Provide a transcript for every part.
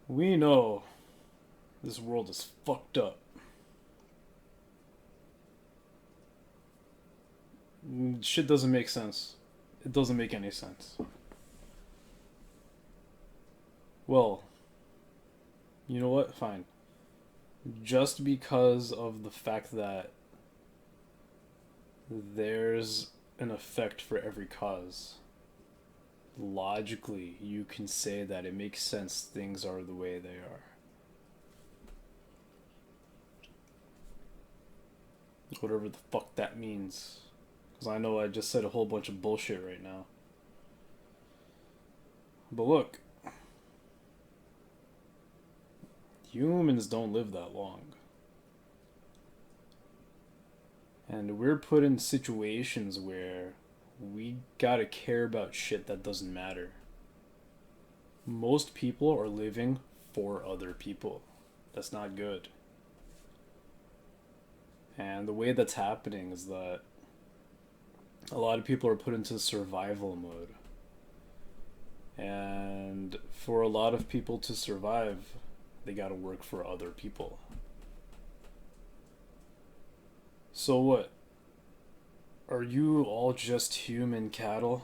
We know this world is fucked up. Shit doesn't make sense. It doesn't make any sense. Well, you know what? Fine. Just because of the fact that there's an effect for every cause, logically, you can say that it makes sense things are the way they are. Whatever the fuck that means. Because I know I just said a whole bunch of bullshit right now. But look, humans don't live that long. And we're put in situations where we gotta care about shit that doesn't matter. Most people are living for other people. That's not good. And the way that's happening is that a lot of people are put into survival mode. And for a lot of people to survive, they gotta work for other people. So what? Are you all just human cattle?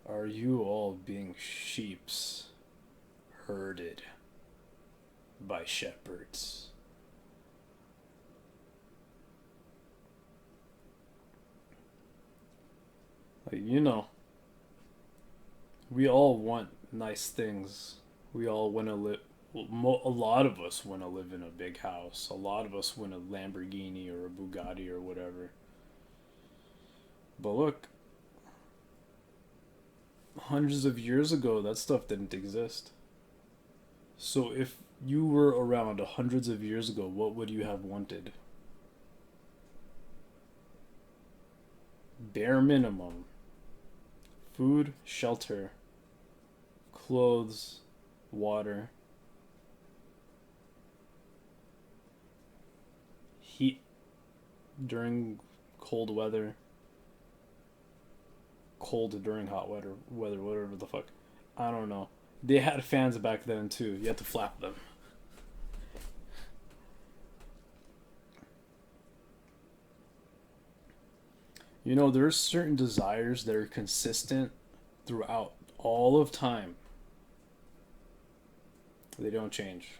Are you all being sheeps herded by shepherds? Like, we all want nice things. We all want to live. A lot of us want to live in a big house. A lot of us want a Lamborghini or a Bugatti or whatever. But look, hundreds of years ago, that stuff didn't exist. So if you were around hundreds of years ago, what would you have wanted? Bare minimum: food, shelter, clothes, water, heat during cold weather, cold during hot weather, whatever the fuck. I don't know. They had fans back then too. You had to flap them. There's certain desires that are consistent throughout all of time. They don't change.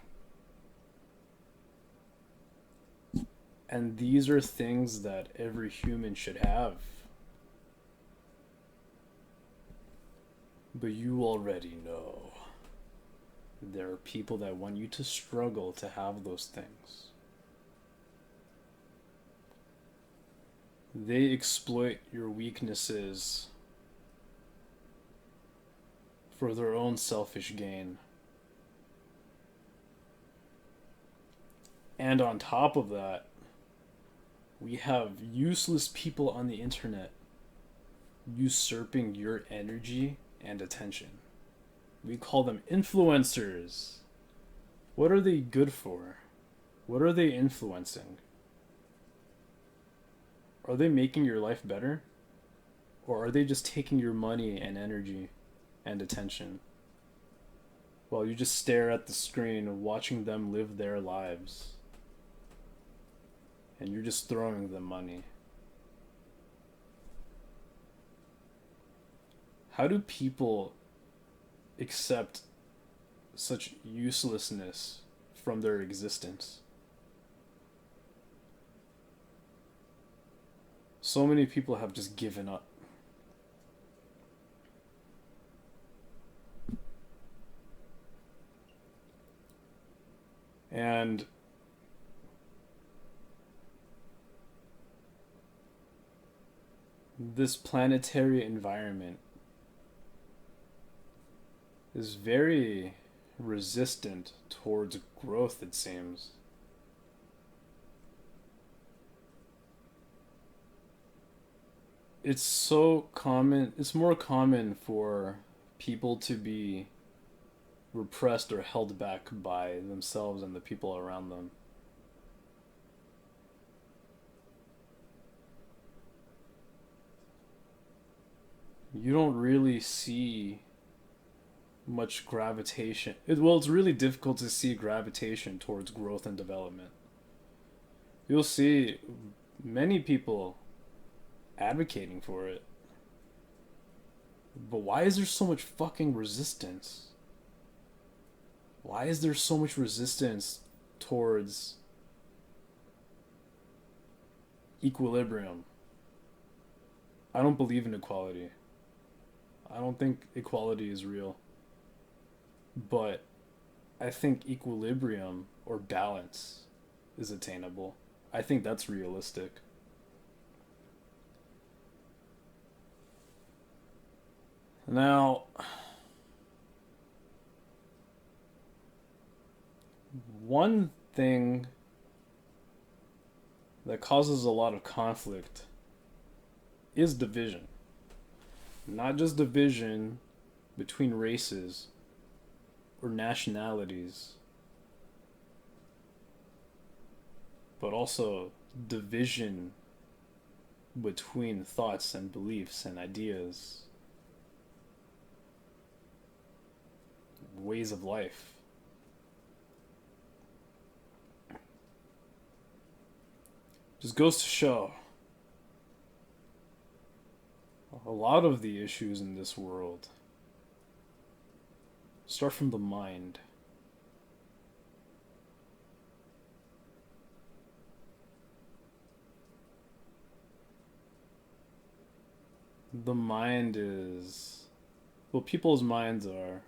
And these are things that every human should have. But you already know. There are people that want you to struggle to have those things. They exploit your weaknesses for their own selfish gain. And on top of that, we have useless people on the internet usurping your energy and attention. We call them influencers. What are they good for? What are they influencing? Are they making your life better? Or are they just taking your money and energy and attention while you just stare at the screen watching them live their lives? And you're just throwing them money. How do people accept such uselessness from their existence? So many people have just given up. And this planetary environment is very resistant towards growth, it seems. It's so common, it's more common for people to be repressed or held back by themselves and the people around them. You don't really see much gravitation. Well, it's really difficult to see gravitation towards growth and development. You'll see many people advocating for it. But why is there so much fucking resistance? Why is there so much resistance towards equilibrium? I don't believe in equality. I don't think equality is real. But I think equilibrium or balance is attainable. I think that's realistic. Now, one thing that causes a lot of conflict is division. Not just division between races or nationalities, but also division between thoughts and beliefs and ideas, ways of life. Just goes to show a lot of the issues in this world start from the mind. The mind is. Well, people's minds are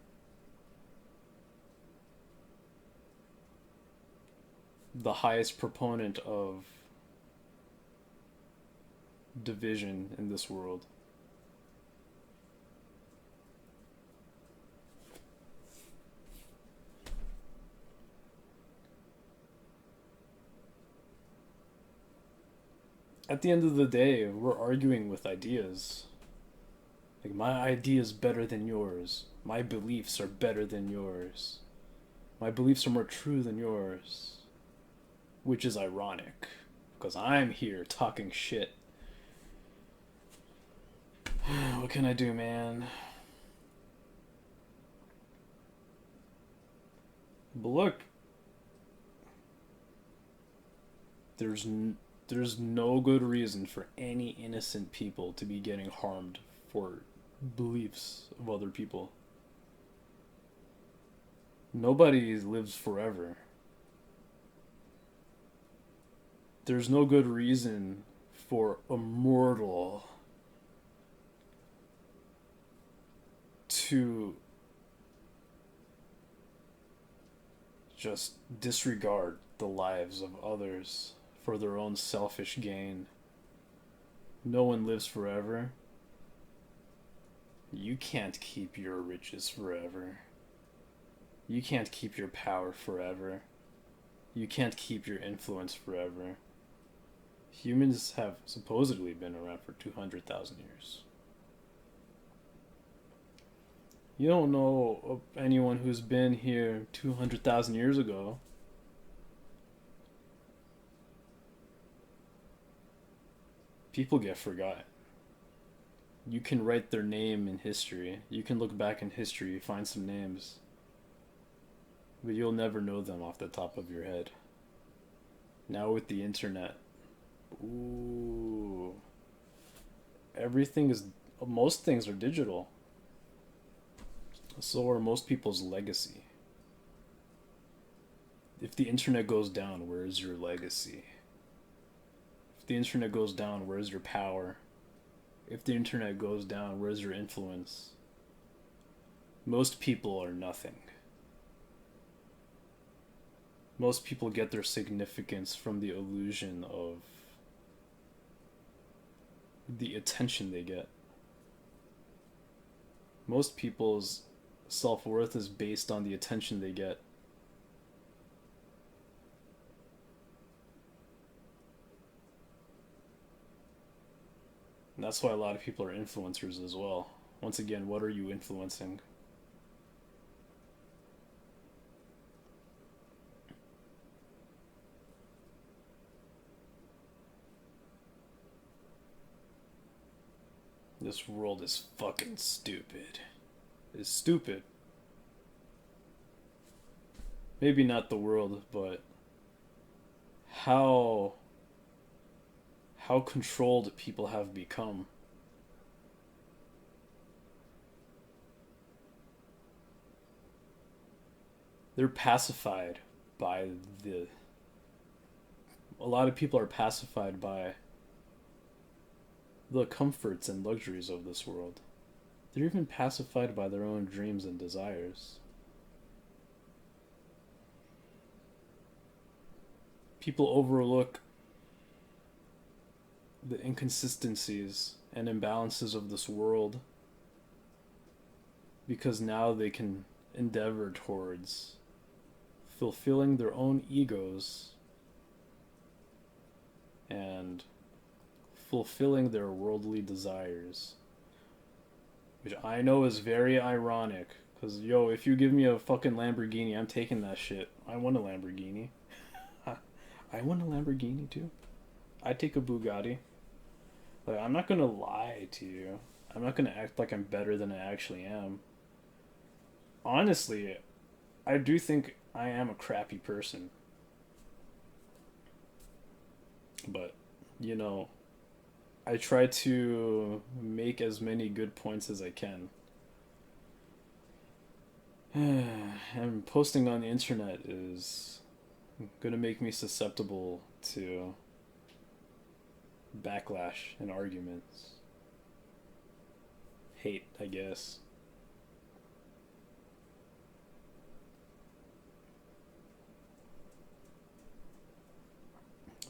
the highest proponent of division in this world. At the end of the day, we're arguing with ideas. Like, my idea is better than yours. My beliefs are better than yours. My beliefs are more true than yours. Which is ironic, because I'm here talking shit. What can I do, man? But look, there's no good reason for any innocent people to be getting harmed for beliefs of other people. Nobody lives forever. There's no good reason for a mortal to just disregard the lives of others for their own selfish gain. No one lives forever. You can't keep your riches forever. You can't keep your power forever. You can't keep your influence forever. Humans have supposedly been around for 200,000 years. You don't know of anyone who's been here 200,000 years ago. People get forgotten. You can write their name in history. You can look back in history, find some names. But you'll never know them off the top of your head. Now with the internet, ooh, everything is, most things are digital. So are most people's legacy. If the internet goes down, where is your legacy? If the internet goes down, where is your power? If the internet goes down, where is your influence? Most people are nothing. Most people get their significance from the illusion of the attention they get. Most people's self-worth is based on the attention they get. And that's why a lot of people are influencers as well. Once again, what are you influencing? This world is fucking stupid. It's stupid. maybe not the world, but how how controlled people have become. They're pacified by the a lot of people are pacified by the comforts and luxuries of this world. They're even pacified by their own dreams and desires. People overlook the inconsistencies and imbalances of this world because now they can endeavor towards fulfilling their own egos and fulfilling their worldly desires. Which I know is very ironic, because, yo, if you give me a fucking Lamborghini, I'm taking that shit. I want a Lamborghini. I want a Lamborghini too. I'd take a Bugatti. Like, I'm not gonna lie to you. I'm not gonna act like I'm better than I actually am. Honestly, I do think I am a crappy person. But, you know, I try to make as many good points as I can. And posting on the internet is gonna make me susceptible to backlash and arguments. Hate, I guess.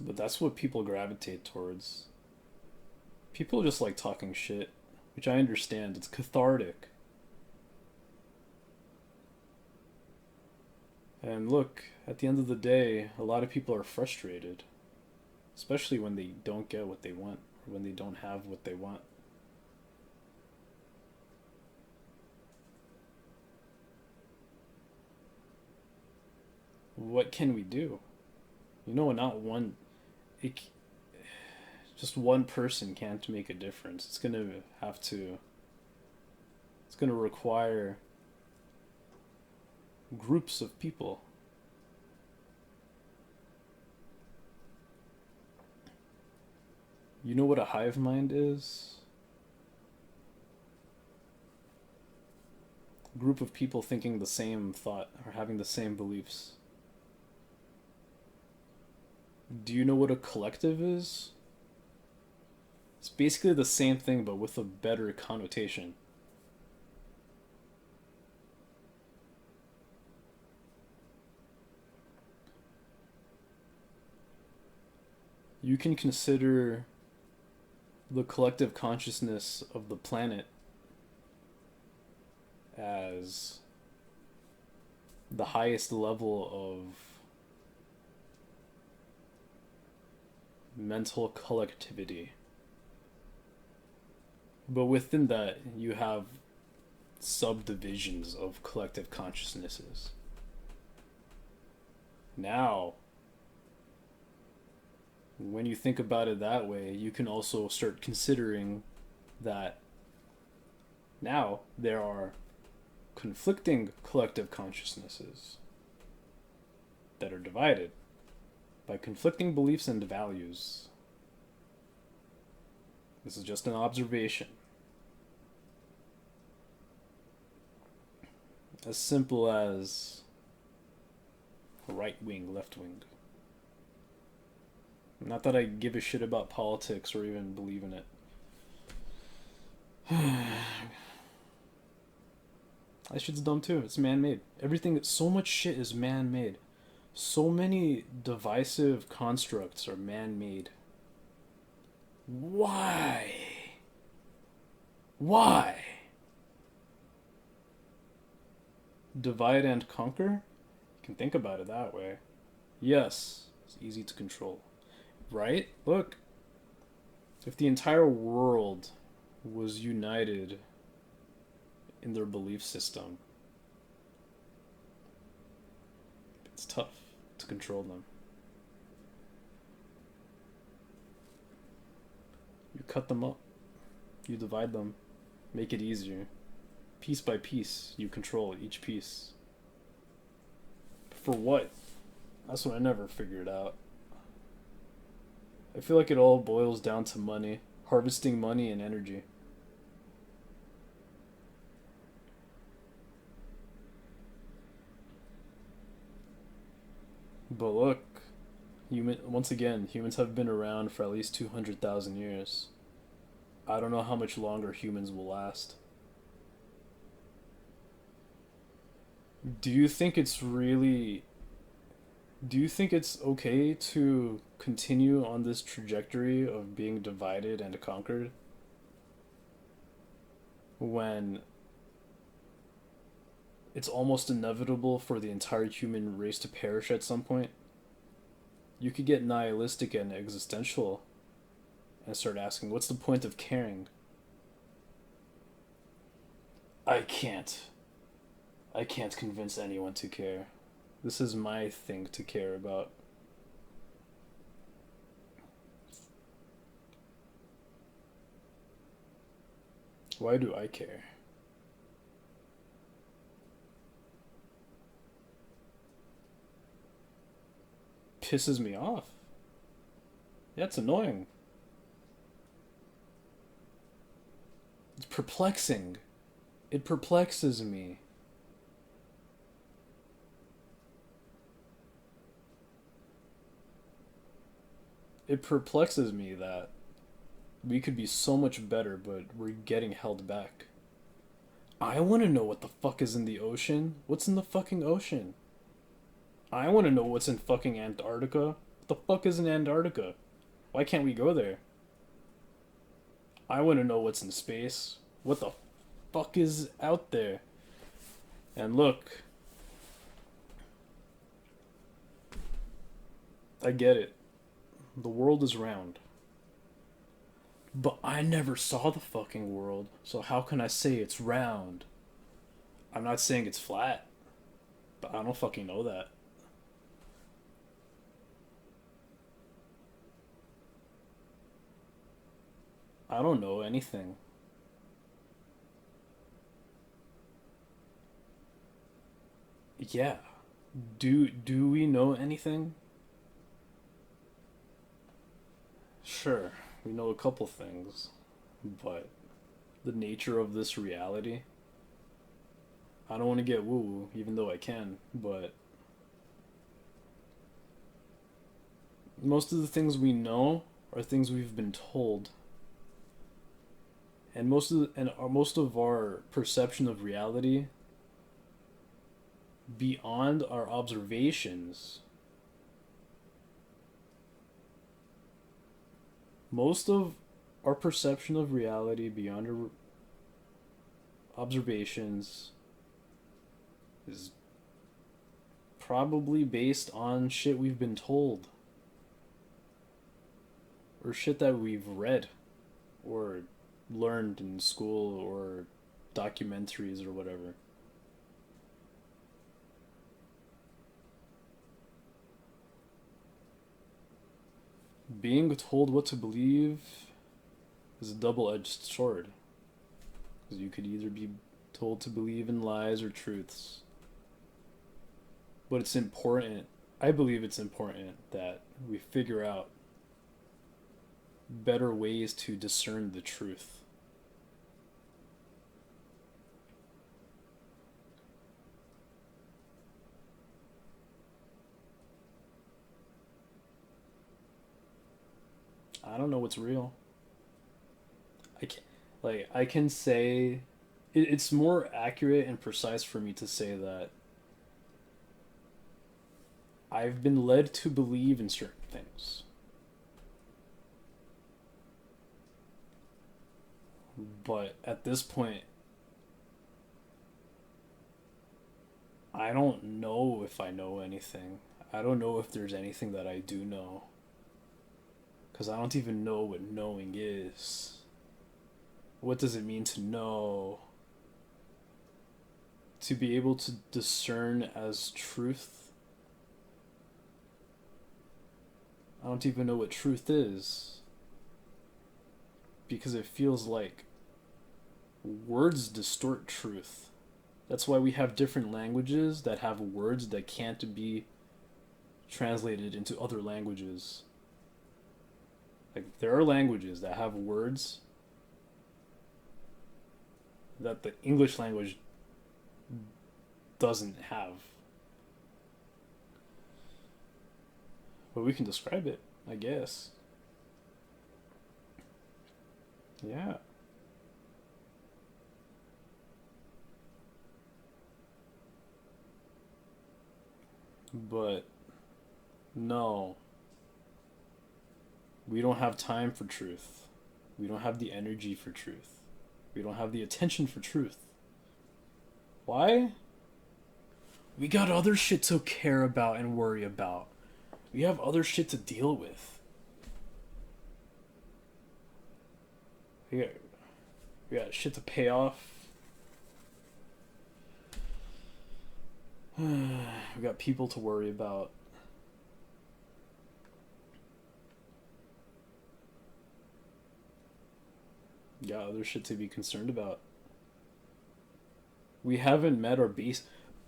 But that's what people gravitate towards. People just like talking shit, which I understand. It's cathartic. And look, at the end of the day, a lot of people are frustrated, especially when they don't get what they want, or when they don't have what they want. What can we do? You know, not one. It, just one person can't make a difference. It's gonna have to. It's gonna require groups of people. You know what a hive mind is? A group of people thinking the same thought or having the same beliefs. Do you know what a collective is? It's basically the same thing but with a better connotation. You can consider the collective consciousness of the planet as the highest level of mental collectivity. But within that, you have subdivisions of collective consciousnesses. Now, when you think about it that way, you can also start considering that now there are conflicting collective consciousnesses that are divided by conflicting beliefs and values. This is just an observation. As simple as right wing, left wing. Not that I give a shit about politics or even believe in it. That shit's dumb too. It's man-made. Everything, so much shit is man-made. So many divisive constructs are man-made. Why? Why? Divide and conquer? You can think about it that way. Yes, it's easy to control. Right? Look, if the entire world was united in their belief system, it's tough to control them. You cut them up, you divide them, make it easier. Piece by piece, you control each piece. For what? That's what I never figured out. I feel like it all boils down to money, harvesting money and energy. But look, once again, humans have been around for at least 200,000 years. I don't know how much longer humans will last. Do you think it's really do you think it's okay to continue on this trajectory of being divided and conquered when it's almost inevitable for the entire human race to perish at some point? You could get nihilistic and existential and start asking, what's the point of caring? I can't. I can't convince anyone to care. This is my thing to care about. Why do I care? Pisses me off. Yeah, it's annoying. It's perplexing. It perplexes me. It perplexes me that we could be so much better, but we're getting held back. I want to know what the fuck is in the ocean. What's in the fucking ocean? I want to know what's in fucking Antarctica. What the fuck is in Antarctica? Why can't we go there? I want to know what's in space. What the fuck is out there? And look, I get it. The world is round. But I never saw the fucking world, so how can I say it's round? I'm not saying it's flat, but I don't fucking know that. I don't know anything. Yeah. Do we know anything? Sure, we know a couple things, but the nature of this reality, I don't want to get woo woo, even though I can, but most of the things we know are things we've been told, and most of our perception of reality beyond our observations, most of our perception of reality beyond our observations is probably based on shit we've been told or shit that we've read or learned in school or documentaries or whatever. Being told what to believe is a double edged sword. Because you could either be told to believe in lies or truths. But it's important, I believe it's important that we figure out better ways to discern the truth. I don't know what's real. I can I can say it's more accurate and precise for me to say that I've been led to believe in certain things. But at this point, I don't know if I know anything. I don't know if there's anything that I do know. Because I don't even know what knowing is. What does it mean to know? To be able to discern as truth? I don't even know what truth is. Because it feels like words distort truth. That's why we have different languages that have words that can't be translated into other languages. Like, there are languages that have words that the English language doesn't have. But we can describe it, I guess. Yeah. But no, we don't have time for truth. We don't have the energy for truth. We don't have the attention for truth. Why? We got other shit to care about and worry about. We have other shit to deal with. We got, we got shit to pay off. We got people to worry about. Yeah, other shit to be concerned about. We haven't met our base.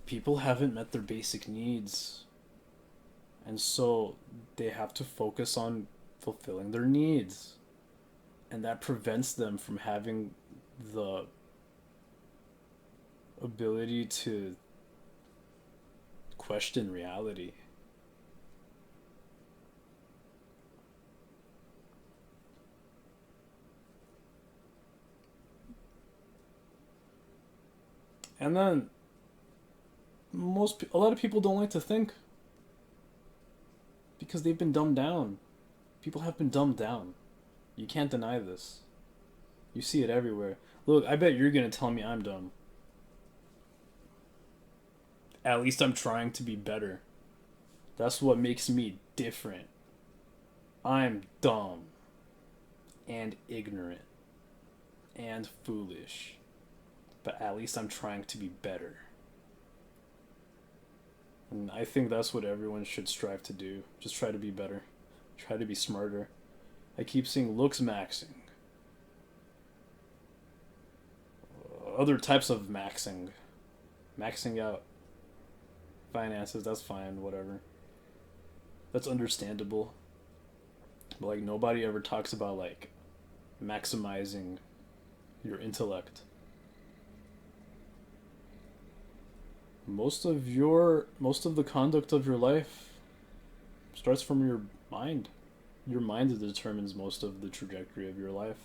People haven't met their basic needs. And so they have to focus on fulfilling their needs. And that prevents them from having the ability to question reality. And then a lot of people don't like to think because they've been dumbed down. People have been dumbed down. You can't deny this. You see it everywhere. Look, I bet you're gonna tell me I'm dumb. At least I'm trying to be better. That's what makes me different. I'm dumb and ignorant and foolish. But at least I'm trying to be better. And I think that's what everyone should strive to do. Just try to be better. Try to be smarter. I keep seeing looks maxing. Other types of maxing. Maxing out finances, that's fine, whatever. That's understandable. But like nobody ever talks about like maximizing your intellect. Most of the conduct of your life starts from your mind. Your mind determines most of the trajectory of your life.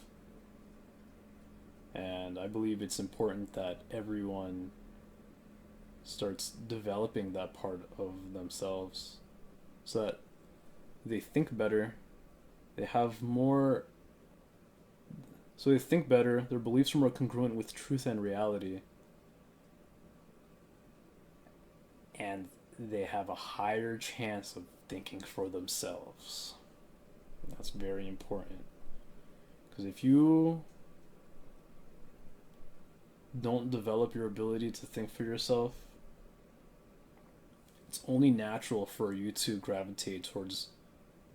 And I believe it's important that everyone starts developing that part of themselves so that they think better, they have more. So they think better, their beliefs are more congruent with truth and reality, and they have a higher chance of thinking for themselves. That's very important. Because if you don't develop your ability to think for yourself, it's only natural for you to gravitate towards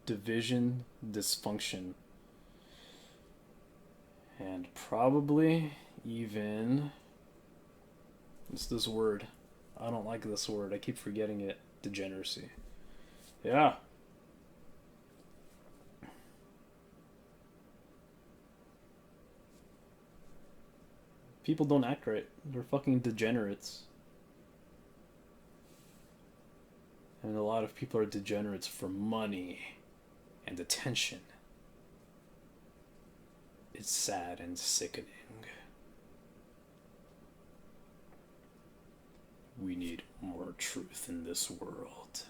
division, dysfunction, and probably even. It's this word. I don't like this word. I keep forgetting it. Degeneracy. Yeah. People don't act right. They're fucking degenerates. And a lot of people are degenerates for money and attention. It's sad and sickening. We need more truth in this world.